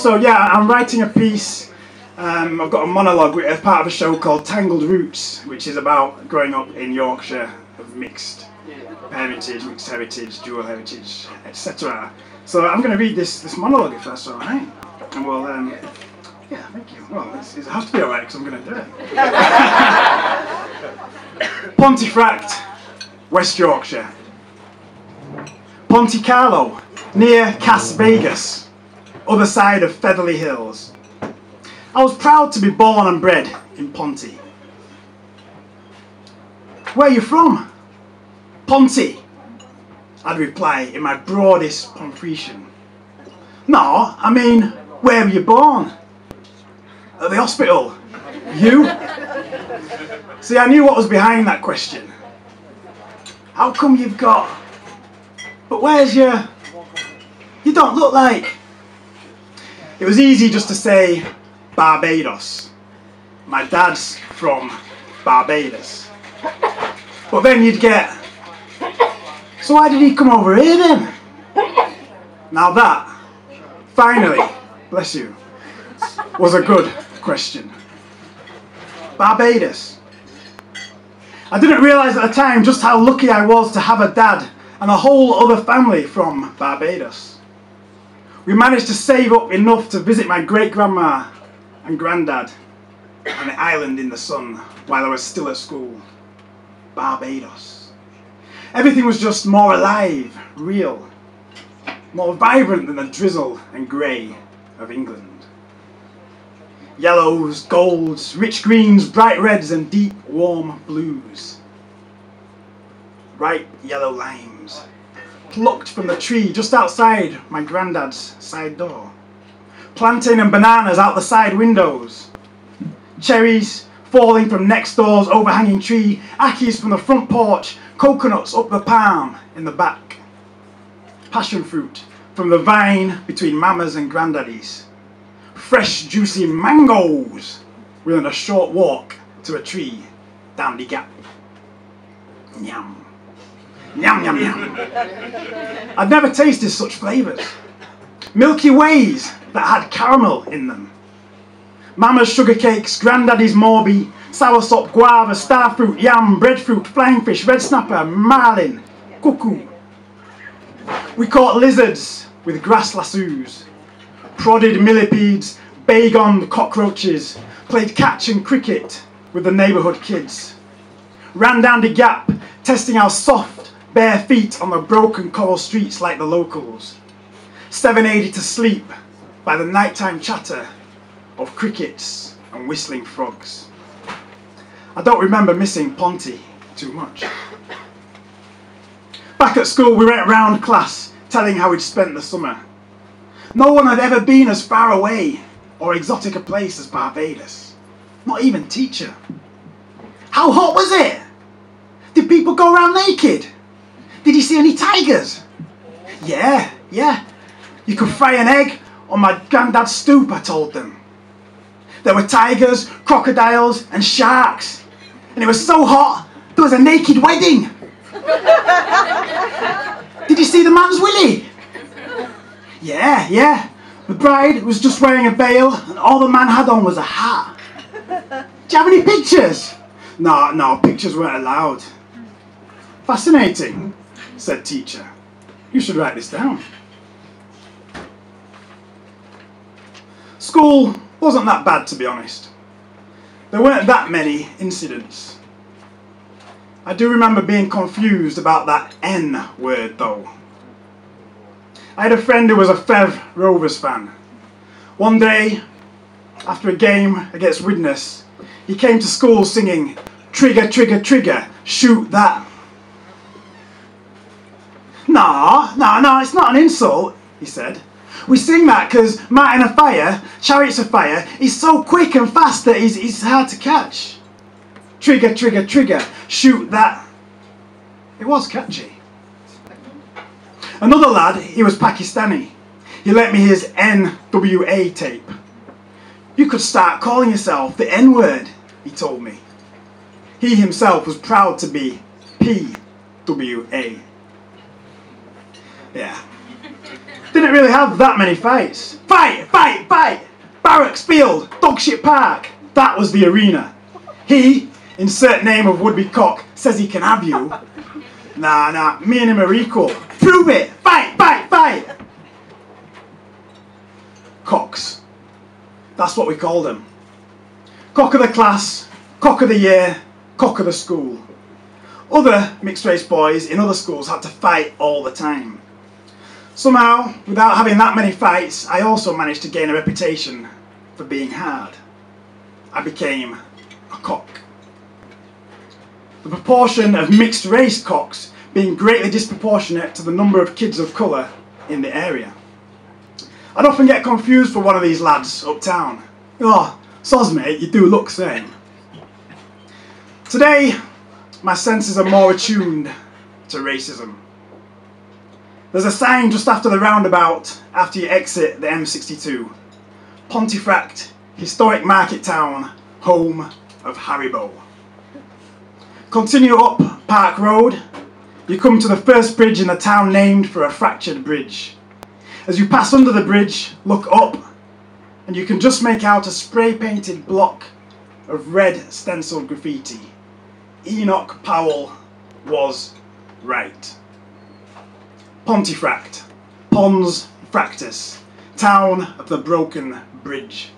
So yeah, I'm writing a piece. I've got a monologue as part of a show called Tangled Roots, which is about growing up in Yorkshire of mixed parentage, mixed heritage, dual heritage, etc. So I'm going to read this monologue if that's all right. And we'll, yeah, thank you. Well, it has to be all right because I'm going to do it. Pontefract, West Yorkshire. Ponte Carlo, near Cas Vegas, other side of Featherly Hills. I was proud to be born and bred in Ponte. Where are you from? Ponte, I'd reply in my broadest Pomfretian. No, I mean, where were you born? At the hospital. You? See, I knew what was behind that question. How come you've got... But where's your... You don't look like... It was easy just to say Barbados. My dad's from Barbados. But then you'd get... So why did he come over here then? Now that, finally, bless you, was a good question. Barbados. I didn't realise at the time just how lucky I was to have a dad and a whole other family from Barbados. We managed to save up enough to visit my great-grandma and granddad on the island in the sun while I was still at school. Barbados. Everything was just more alive, real, more vibrant than the drizzle and grey of England. Yellows, golds, rich greens, bright reds and deep warm blues. Ripe yellow limes, plucked from the tree just outside my granddad's side door. Plantain and bananas out the side windows. Cherries falling from next door's overhanging tree, accies from the front porch, coconuts up the palm in the back. Passion fruit from the vine between mamas and granddaddies. Fresh juicy mangoes within a short walk to a tree down the gap. Yum. Yum, yum, yum. I'd never tasted such flavours. Milky Ways that had caramel in them. Mama's sugar cakes, granddaddy's morby, soursop, guava, starfruit, yam, breadfruit, flying fish, red snapper, marlin, cuckoo. We caught lizards with grass lassoes, prodded millipedes, baygoned cockroaches, played catch and cricket with the neighbourhood kids. Ran down the gap, testing our soft, bare feet on the broken coral streets like the locals. 780 to sleep by the nighttime chatter of crickets and whistling frogs. I don't remember missing Ponte too much. Back at school we went round class telling how we'd spent the summer. No one had ever been as far away or exotic a place as Barbados. Not even teacher. How hot was it? Did people go around naked? Did you see any tigers? Yeah. You could fry an egg on my granddad's stoop, I told them. There were tigers, crocodiles and sharks. And it was so hot, there was a naked wedding. Did you see the man's willy? Yeah. The bride was just wearing a veil and all the man had on was a hat. Do you have any pictures? No, pictures weren't allowed. Fascinating, said teacher. You should write this down. School wasn't that bad, to be honest. There weren't that many incidents. I do remember being confused about that N word though. I had a friend who was a Fev Rovers fan. One day, after a game against Widnes, he came to school singing, "Trigger, trigger, trigger, shoot that." No, it's not an insult, he said. We sing that because Martin of Fire, Chariots of Fire, is so quick and fast that he's hard to catch. Trigger, trigger, trigger, shoot that. It was catchy. Another lad, he was Pakistani. He lent me his NWA tape. You could start calling yourself the N-word, he told me. He himself was proud to be PWA. Yeah. Didn't really have that many fights. Fight, fight, fight! Barracks, field, dogshit park. That was the arena. He, insert name of would-be cock, says he can have you. Nah, me and him are equal. Prove it! Fight, fight, fight! Cocks. That's what we called him. Cock of the class, cock of the year, cock of the school. Other mixed-race boys in other schools had to fight all the time. Somehow, without having that many fights, I also managed to gain a reputation for being hard. I became a cock. The proportion of mixed-race cocks being greatly disproportionate to the number of kids of colour in the area. I'd often get confused for one of these lads uptown. Oh, soz mate, you do look same. Today, my senses are more attuned to racism. There's a sign just after the roundabout, after you exit the M62. Pontefract, historic market town, home of Haribo. Continue up Park Road, you come to the first bridge in the town named for a fractured bridge. As you pass under the bridge, look up, and you can just make out a spray-painted block of red stenciled graffiti. Enoch Powell was right. Pontefract, Pons Fractus, town of the broken bridge.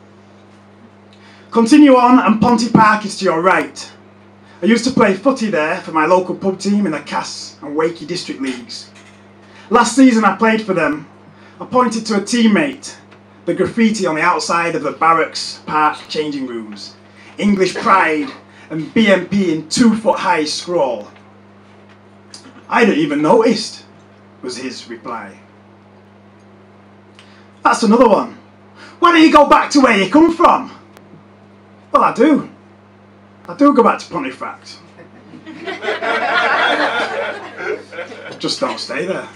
Continue on and Ponty Park is to your right. I used to play footy there for my local pub team in the Cass and Wakey district leagues. Last season I played for them. I pointed to a teammate, the graffiti on the outside of the Barracks Park changing rooms. English pride and BMP in 2-foot-high scroll. I hadn't even noticed, was his reply. That's another one. Why don't you go back to where you come from? Well, I do. I do go back to Pontefract. Just don't stay there.